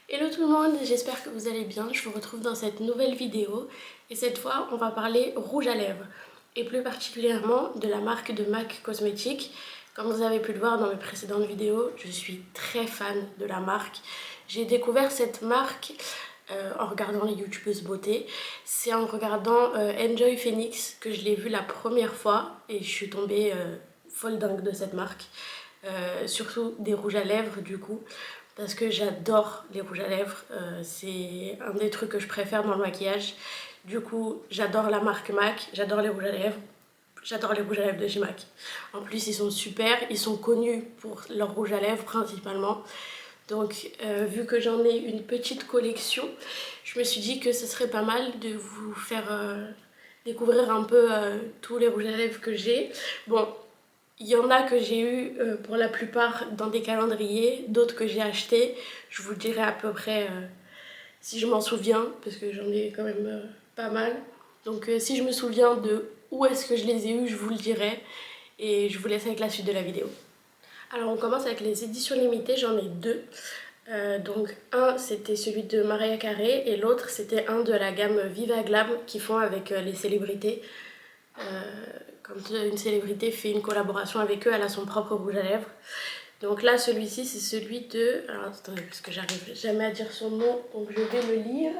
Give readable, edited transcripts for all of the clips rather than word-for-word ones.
Hello tout le monde, j'espère que vous allez bien. Je vous retrouve dans cette nouvelle vidéo et cette fois on va parler rouge à lèvres et plus particulièrement de la marque de MAC Cosmetics. Comme vous avez pu le voir dans mes précédentes vidéos, je suis très fan de la marque. J'ai découvert cette marque en regardant les youtubeuses beauté. C'est en regardant Enjoy Phoenix que je l'ai vue la première fois et je suis tombée folle dingue de cette marque. Surtout des rouges à lèvres du coup, parce que j'adore les rouges à lèvres, c'est un des trucs que je préfère dans le maquillage. Du coup j'adore la marque MAC, j'adore les rouges à lèvres, j'adore les rouges à lèvres de chez MAC. En plus ils sont super, ils sont connus pour leurs rouges à lèvres principalement. Donc vu que j'en ai une petite collection, je me suis dit que ce serait pas mal de vous faire découvrir un peu tous les rouges à lèvres que j'ai. Bon, il y en a que j'ai eu pour la plupart dans des calendriers, d'autres que j'ai achetés. Je vous dirai à peu près si je m'en souviens, parce que j'en ai quand même pas mal. Donc si je me souviens de où est-ce que je les ai eus, je vous le dirai. Et je vous laisse avec la suite de la vidéo. Alors on commence avec les éditions limitées, j'en ai deux. Donc un c'était celui de Mariah Carey et l'autre c'était un de la gamme Viva Glam qu'ils font avec les célébrités. Quand une célébrité fait une collaboration avec eux, elle a son propre rouge à lèvres. Donc là, celui-ci, c'est celui de... Alors attendez, parce que j'arrive jamais à dire son nom, donc je vais le lire.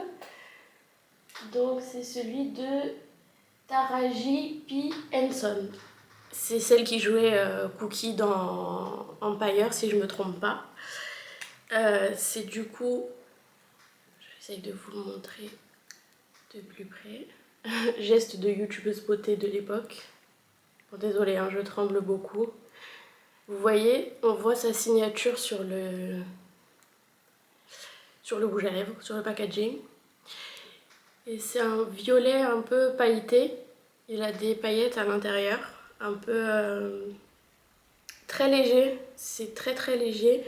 Donc c'est celui de Taraji P. Henson. C'est celle qui jouait Cookie dans Empire, si je me trompe pas. C'est du coup... J'essaye de vous le montrer de plus près. Geste de youtubeuse beauté de l'époque. Bon, désolée, hein, je tremble beaucoup. Vous voyez, on voit sa signature sur le rouge à lèvres, sur le packaging. Et c'est un violet un peu pailleté. Il a des paillettes à l'intérieur, un peu très léger. C'est très très léger,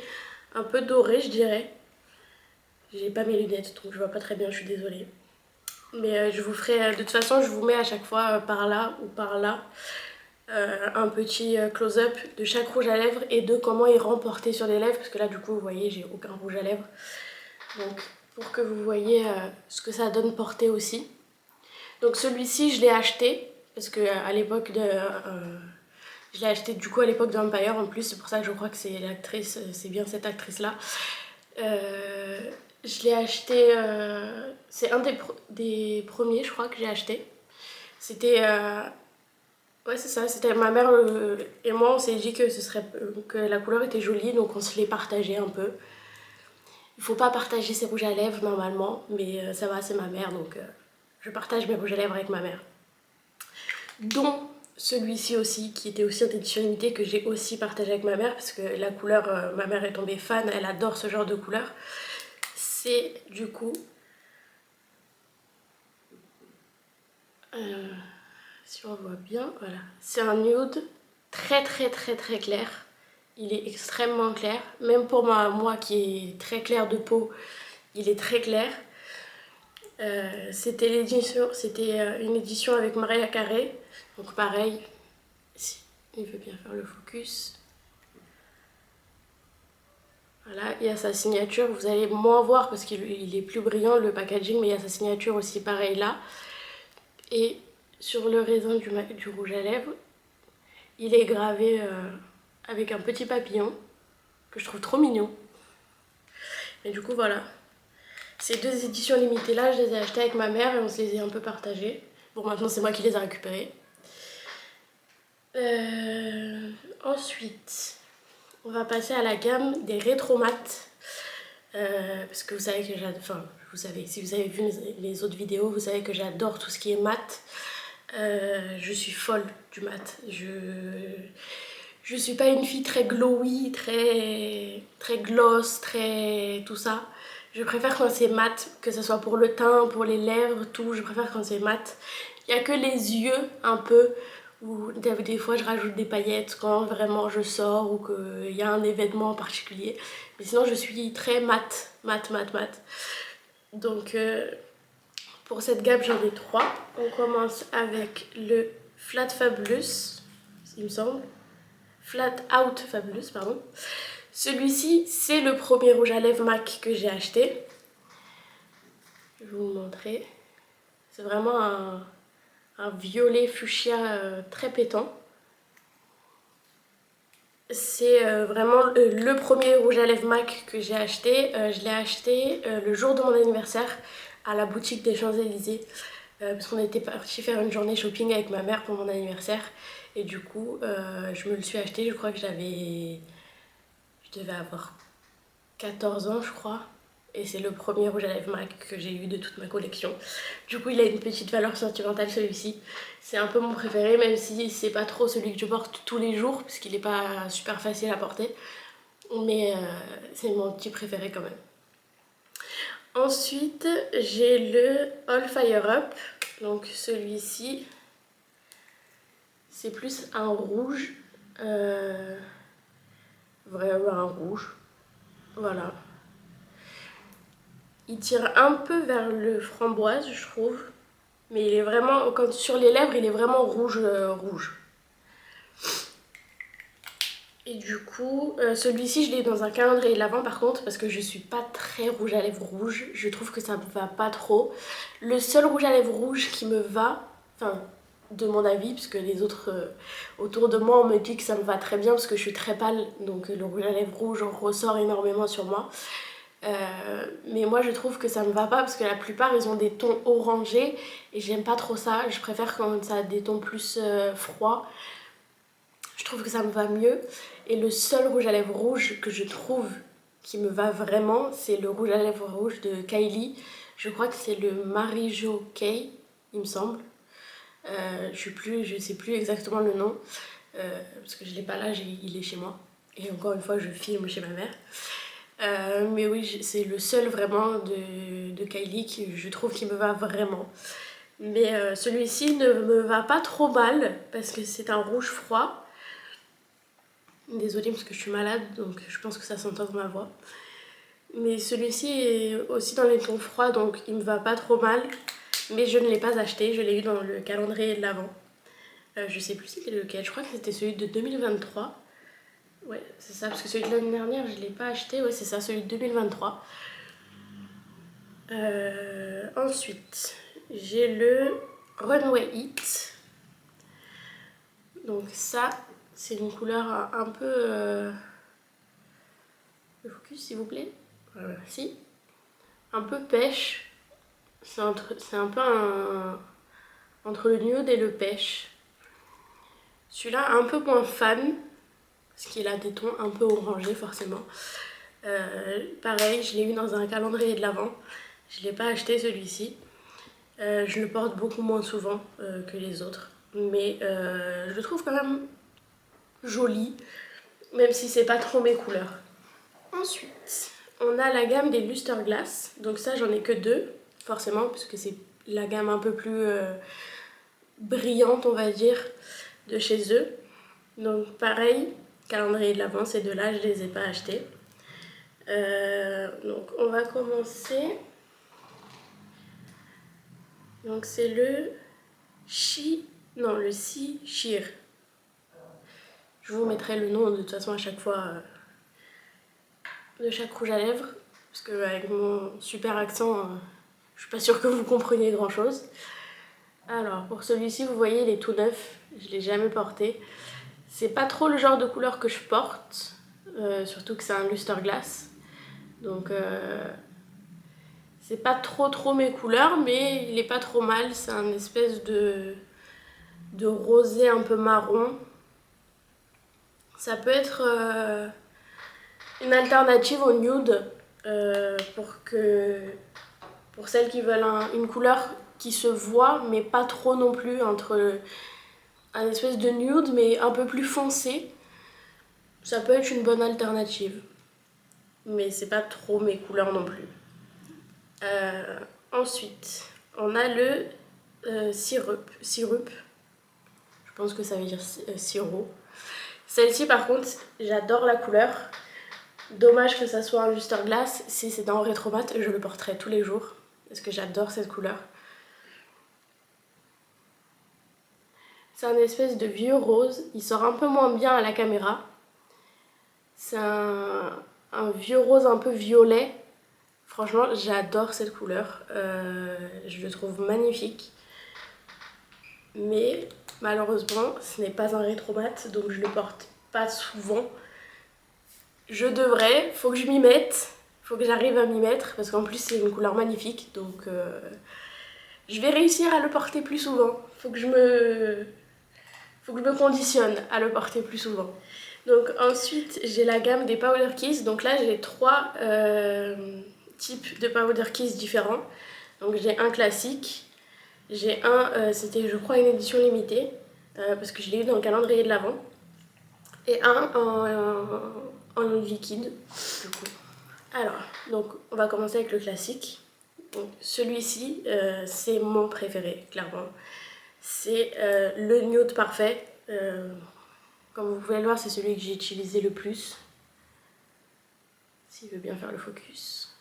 un peu doré je dirais. J'ai pas mes lunettes donc je vois pas très bien, je suis désolée. Mais je vous ferai, de toute façon je vous mets à chaque fois par là ou par là un petit close-up de chaque rouge à lèvres et de comment il rend porté sur les lèvres, parce que là du coup vous voyez j'ai aucun rouge à lèvres. Donc pour que vous voyez ce que ça donne porté aussi. Donc celui-ci je l'ai acheté parce que à l'époque de... je l'ai acheté du coup à l'époque d'Empire en plus, c'est pour ça que je crois que c'est l'actrice, c'est bien cette actrice là. Je l'ai acheté, c'est un des premiers je crois que j'ai acheté. C'était... ouais c'est ça, c'était ma mère et moi on s'est dit que, que la couleur était jolie donc on se les partageait un peu. Il faut pas partager ses rouges à lèvres normalement, mais ça va, c'est ma mère, donc je partage mes rouges à lèvres avec ma mère. Dont celui-ci aussi, qui était aussi en édition limitée, que j'ai aussi partagé avec ma mère, parce que la couleur, ma mère est tombée fan, elle adore ce genre de couleur. C'est du coup... si on voit bien, voilà. C'est un nude très très très très clair. Il est extrêmement clair, même pour moi qui est très claire de peau, il est très clair. C'était une édition avec Mariah Carey, donc pareil, si il veut bien faire le focus. Voilà, il y a sa signature, vous allez moins voir parce qu'il est plus brillant le packaging, mais il y a sa signature aussi pareil là. Et sur le raisin du rouge à lèvres, il est gravé avec un petit papillon que je trouve trop mignon. Et du coup voilà, ces deux éditions limitées là, je les ai achetées avec ma mère et on se les a un peu partagées. Bon, maintenant c'est moi qui les ai récupérées. Ensuite, on va passer à la gamme des rétro-mat. Parce que vous savez que j'adore, enfin, si vous avez vu les autres vidéos, vous savez que j'adore tout ce qui est mat. Je suis folle du mat. Je suis pas une fille très glowy, très gloss, très tout ça. Je préfère quand c'est mat, que ce soit pour le teint, pour les lèvres, tout. Je préfère quand c'est mat. Il n'y a que les yeux un peu où des fois je rajoute des paillettes quand vraiment je sors ou qu'il y a un événement en particulier. Mais sinon je suis très mat. Donc pour cette gamme j'en ai trois. On commence avec le Flat Fabulous, il me semble. Flat Out Fabulous, pardon. Celui-ci, c'est le premier rouge à lèvres MAC que j'ai acheté. Je vais vous le montrer. C'est vraiment un violet fuchsia très pétant. C'est vraiment le premier rouge à lèvres MAC que j'ai acheté. Je l'ai acheté le jour de mon anniversaire à la boutique des Champs-Élysées. Parce qu'on était parti faire une journée shopping avec ma mère pour mon anniversaire. Et du coup, je me le suis acheté. Je crois que je devais avoir 14 ans, je crois. Et c'est le premier rouge à lèvres MAC que j'ai eu de toute ma collection. Du coup, il a une petite valeur sentimentale, celui-ci. C'est un peu mon préféré, même si c'est pas trop celui que je porte tous les jours, parce qu'il est pas super facile à porter. Mais c'est mon petit préféré quand même. Ensuite, j'ai le All Fire Up. Donc celui-ci, c'est plus un rouge. Vraiment un rouge. Voilà. Il tire un peu vers le framboise, je trouve. Mais il est vraiment, quand sur les lèvres, il est vraiment rouge, rouge. Et du coup, celui-ci, je l'ai dans un calendrier de l'Avent par contre, parce que je suis pas très rouge à lèvres rouge. Je trouve que ça me va pas trop. Le seul rouge à lèvres rouge qui me va, enfin, de mon avis, parce que les autres autour de moi, on me dit que ça me va très bien, parce que je suis très pâle, donc le rouge à lèvres rouge en ressort énormément sur moi. Mais moi je trouve que ça me va pas parce que la plupart ils ont des tons orangés et j'aime pas trop ça. Je préfère quand ça a des tons plus froids. Je trouve que ça me va mieux. Et le seul rouge à lèvres rouge que je trouve qui me va vraiment, c'est le rouge à lèvres rouge de Kylie. Je crois que c'est le Marijo K, il me semble. Je sais plus exactement le nom parce que je l'ai pas là, il est chez moi. Et encore une fois, je filme chez ma mère. Mais oui, c'est le seul vraiment de Kylie qui je trouve qui me va vraiment. Mais celui-ci ne me va pas trop mal parce que c'est un rouge froid. Désolée parce que je suis malade donc je pense que ça s'entend dans ma voix. Mais celui-ci est aussi dans les tons froids donc il me va pas trop mal. Mais je ne l'ai pas acheté, je l'ai eu dans le calendrier de l'Avent. Je sais plus c'était lequel, je crois que c'était celui de 2023. Ouais, c'est ça, parce que celui de l'année dernière, je ne l'ai pas acheté. Ouais, c'est ça, celui de 2023. Ensuite, j'ai le Runway Heat. Donc ça, c'est une couleur un peu... Le focus, s'il vous plaît. Voilà, si. Un peu pêche. C'est un peu entre le nude et le pêche. Celui-là, un peu moins fan. Parce qu'il a des tons un peu orangés, forcément. Pareil, je l'ai eu dans un calendrier de l'Avent. Je ne l'ai pas acheté celui-ci. Je le porte beaucoup moins souvent que les autres. Mais je le trouve quand même joli. Même si c'est pas trop mes couleurs. Ensuite, on a la gamme des Luster Glass. Donc ça, j'en ai que deux. Forcément, parce que c'est la gamme un peu plus brillante, on va dire, de chez eux. Donc pareil, calendrier de l'Avent, ces deux-là, je les ai pas achetés. Donc on va commencer. Donc c'est le le Sea Sheer. Je vous mettrai le nom de toute façon à chaque fois de chaque rouge à lèvres. Parce qu'avec mon super accent, je suis pas sûre que vous compreniez grand chose. Alors pour celui-ci, vous voyez, il est tout neuf. Je l'ai jamais porté. C'est pas trop le genre de couleur que je porte. Surtout que c'est un Luster Glass. Donc c'est pas trop mes couleurs, mais il est pas trop mal. C'est un espèce de rosé un peu marron. Ça peut être une alternative au nude pour celles qui veulent une couleur qui se voit, mais pas trop non plus, entre un espèce de nude, mais un peu plus foncé. Ça peut être une bonne alternative. Mais c'est pas trop mes couleurs non plus. Ensuite, on a le Syrup. Je pense que ça veut dire sirop. Celle-ci, par contre, j'adore la couleur. Dommage que ça soit un Luster Glass. Si c'était en rétromat, je le porterais tous les jours. Parce que j'adore cette couleur. C'est un espèce de vieux rose. Il sort un peu moins bien à la caméra. C'est un vieux rose un peu violet. Franchement, j'adore cette couleur. Je le trouve magnifique. Mais malheureusement, ce n'est pas un rétro mat, donc je le porte pas souvent. Je devrais, faut que je m'y mette. Faut que j'arrive à m'y mettre parce qu'en plus c'est une couleur magnifique, donc je vais réussir à le porter plus souvent. Faut que je me conditionne à le porter plus souvent. Donc ensuite j'ai la gamme des Powder Kiss. Donc là j'ai trois types de Powder Kiss différents. Donc j'ai un classique, j'ai un, c'était je crois une édition limitée, parce que je l'ai eu dans le calendrier de l'Avent, et un en liquide du coup. Alors, donc on va commencer avec le classique. Celui-ci, c'est mon préféré, clairement. C'est le nude parfait. Comme vous pouvez le voir, c'est celui que j'ai utilisé le plus. S'il veut bien faire le focus.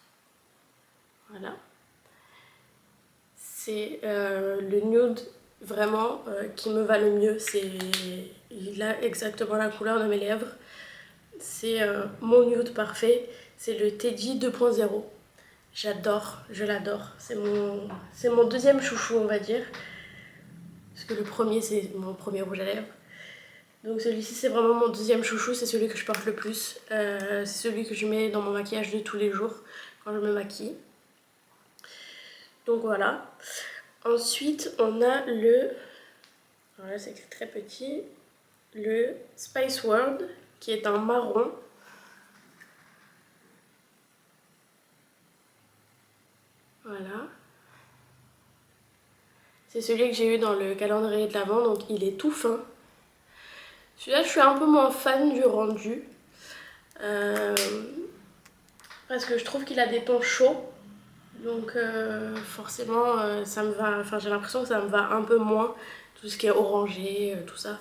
Voilà. C'est le nude vraiment qui me va le mieux. Il a exactement la couleur de mes lèvres. C'est mon nude parfait. C'est le Teddy 2.0. J'adore, je l'adore. C'est mon deuxième chouchou, on va dire. Parce que le premier, c'est mon premier rouge à lèvres. Donc celui-ci, c'est vraiment mon deuxième chouchou. C'est celui que je porte le plus. C'est celui que je mets dans mon maquillage de tous les jours quand je me maquille. Donc voilà. Ensuite, on a le... Alors là, c'est très petit. Le Spice World, qui est un marron. Voilà. C'est celui que j'ai eu dans le calendrier de l'Avent, donc il est tout fin. Celui-là, je suis un peu moins fan du rendu. Parce que je trouve qu'il a des tons chauds. Donc forcément, ça me va... Enfin, j'ai l'impression que ça me va un peu moins. Tout ce qui est orangé, tout ça.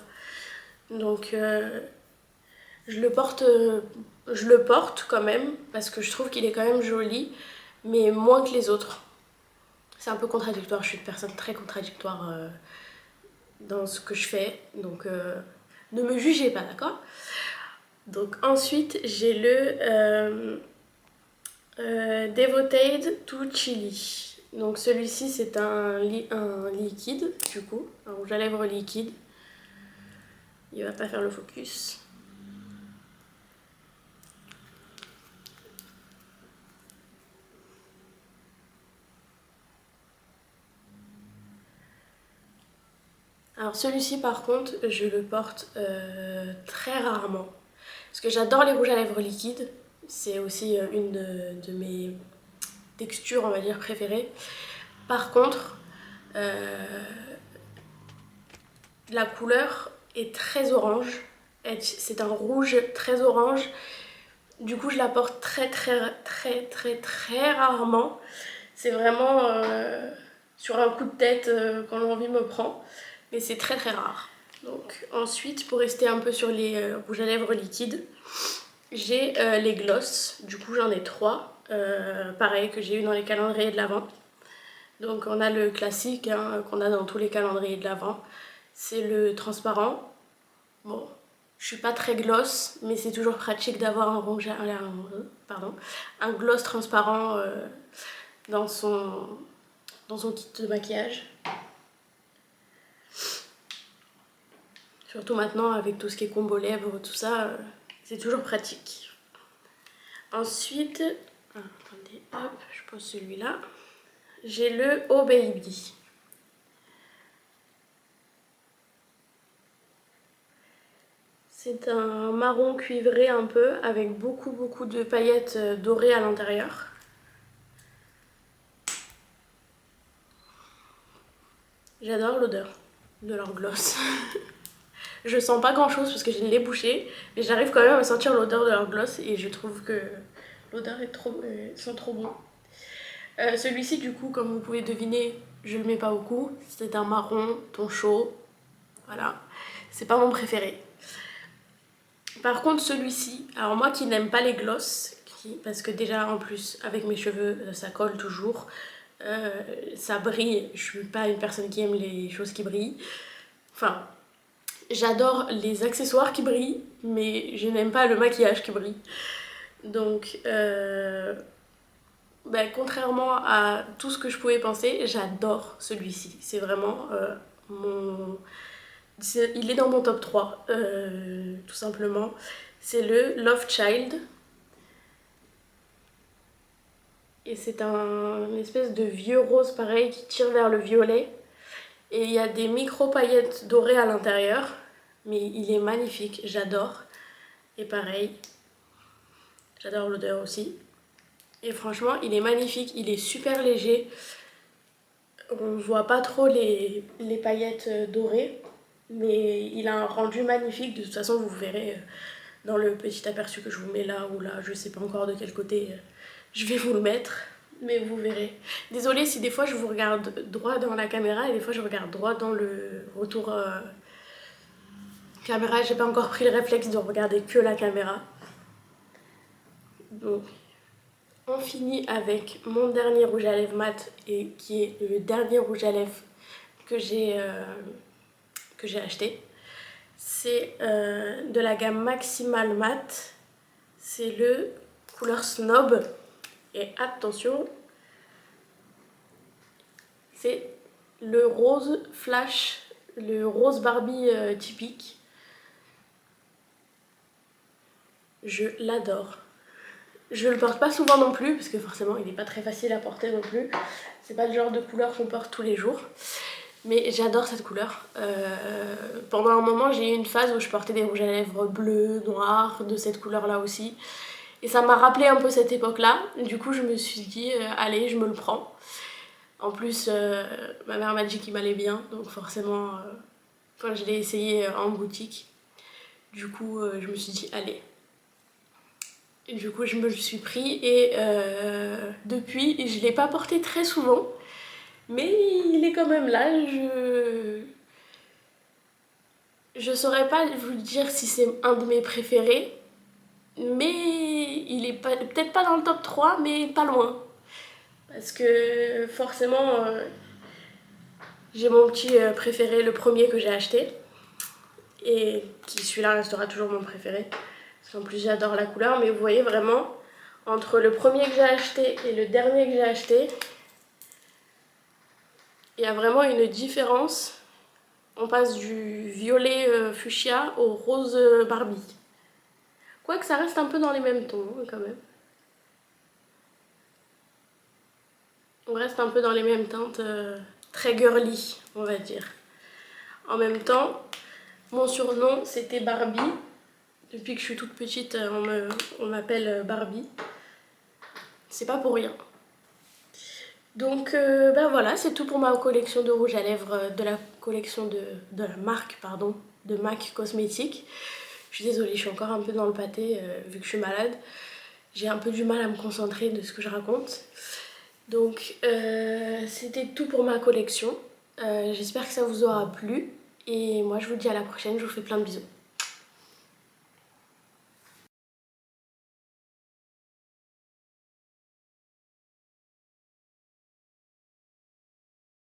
Donc je le porte quand même. Parce que je trouve qu'il est quand même joli. Mais moins que les autres. C'est un peu contradictoire. Je suis une personne très contradictoire dans ce que je fais. Donc ne me jugez pas, d'accord? Donc ensuite, j'ai le Devoted to Chili. Donc celui-ci, c'est un liquide, du coup, un rouge à lèvres liquide. Il va pas faire le focus. Alors celui-ci, par contre, je le porte très rarement. Parce que j'adore les rouges à lèvres liquides. C'est aussi une de mes textures, on va dire, préférées. Par contre, la couleur est très orange. C'est un rouge très orange. Du coup, je la porte très rarement. C'est vraiment sur un coup de tête quand l'envie me prend. Mais c'est très rare. Donc ensuite, pour rester un peu sur les rouges à lèvres liquides, j'ai les gloss. Du coup, j'en ai trois. Pareil, que j'ai eu dans les calendriers de l'Avent. Donc on a le classique hein, qu'on a dans tous les calendriers de l'Avent. C'est le transparent. Bon, je suis pas très gloss, mais c'est toujours pratique d'avoir un gloss transparent dans son kit de maquillage. Surtout maintenant avec tout ce qui est combo lèvres, tout ça, c'est toujours pratique. Ensuite, attendez, hop, je pose celui-là. J'ai le Oh Baby. C'est un marron cuivré un peu avec beaucoup de paillettes dorées à l'intérieur. J'adore l'odeur de leur gloss. Je sens pas grand chose parce que j'ai le nez bouché, mais j'arrive quand même à sentir l'odeur de leur gloss et je trouve que l'odeur sent trop bon. Celui-ci du coup, comme vous pouvez deviner, je le mets pas au cou. C'est un marron, ton chaud. Voilà, c'est pas mon préféré. Par contre celui-ci, alors moi qui n'aime pas les gloss, parce que déjà en plus avec mes cheveux ça colle toujours, ça brille, je suis pas une personne qui aime les choses qui brillent. Enfin, J'adore les accessoires qui brillent, mais je n'aime pas le maquillage qui brille. Donc, contrairement à tout ce que je pouvais penser, j'adore celui-ci. C'est vraiment mon... Il est dans mon top 3, tout simplement. C'est le Love Child. Et c'est une espèce de vieux rose pareil qui tire vers le violet. Et il y a des micro paillettes dorées à l'intérieur. Mais il est magnifique, j'adore. Et pareil, j'adore l'odeur aussi. Et franchement, il est magnifique, il est super léger. On ne voit pas trop les paillettes dorées. Mais il a un rendu magnifique. De toute façon, vous verrez dans le petit aperçu que je vous mets là ou là. Je ne sais pas encore de quel côté je vais vous le mettre. Mais vous verrez. Désolée si des fois je vous regarde droit dans la caméra et des fois je regarde droit dans le retour caméra. J'ai pas encore pris le réflexe de regarder que la caméra. Donc on finit avec mon dernier rouge à lèvres mat et qui est le dernier rouge à lèvres que j'ai acheté. C'est de la gamme Maximal Mat. C'est le couleur Snob. Et attention, c'est le rose flash, le rose Barbie typique. Je l'adore. Je le porte pas souvent non plus, parce que forcément il n'est pas très facile à porter non plus. C'est pas le genre de couleur qu'on porte tous les jours. Mais j'adore cette couleur. Pendant un moment j'ai eu une phase où je portais des rouges à lèvres bleus, noirs, de cette couleur là aussi. Et ça m'a rappelé un peu cette époque-là. Du coup, je me suis dit, allez, je me le prends. En plus, ma mère m'a dit qu'il m'allait bien. Donc forcément, quand je l'ai essayé en boutique, du coup, je me suis dit, allez. Et du coup, je me le suis pris. Et depuis, je ne l'ai pas porté très souvent. Mais il est quand même là. Je saurais pas vous dire si c'est un de mes préférés. Mais il est peut-être pas dans le top 3, mais pas loin. Parce que forcément, j'ai mon petit préféré, le premier que j'ai acheté. Et qui celui-là restera toujours mon préféré. Parce qu'en plus j'adore la couleur. Mais vous voyez vraiment, entre le premier que j'ai acheté et le dernier que j'ai acheté, il y a vraiment une différence. On passe du violet fuchsia au rose Barbie. Quoique ça reste un peu dans les mêmes tons quand même. On reste un peu dans les mêmes teintes, très girly, on va dire. En même temps, mon surnom c'était Barbie. Depuis que je suis toute petite, on m'appelle Barbie. C'est pas pour rien. Donc voilà, c'est tout pour ma collection de rouge à lèvres, de la collection de la marque, pardon, de MAC Cosmétiques. Je suis désolée, je suis encore un peu dans le pâté vu que je suis malade. J'ai un peu du mal à me concentrer de ce que je raconte. Donc c'était tout pour ma collection. J'espère que ça vous aura plu. Et moi je vous dis à la prochaine, je vous fais plein de bisous.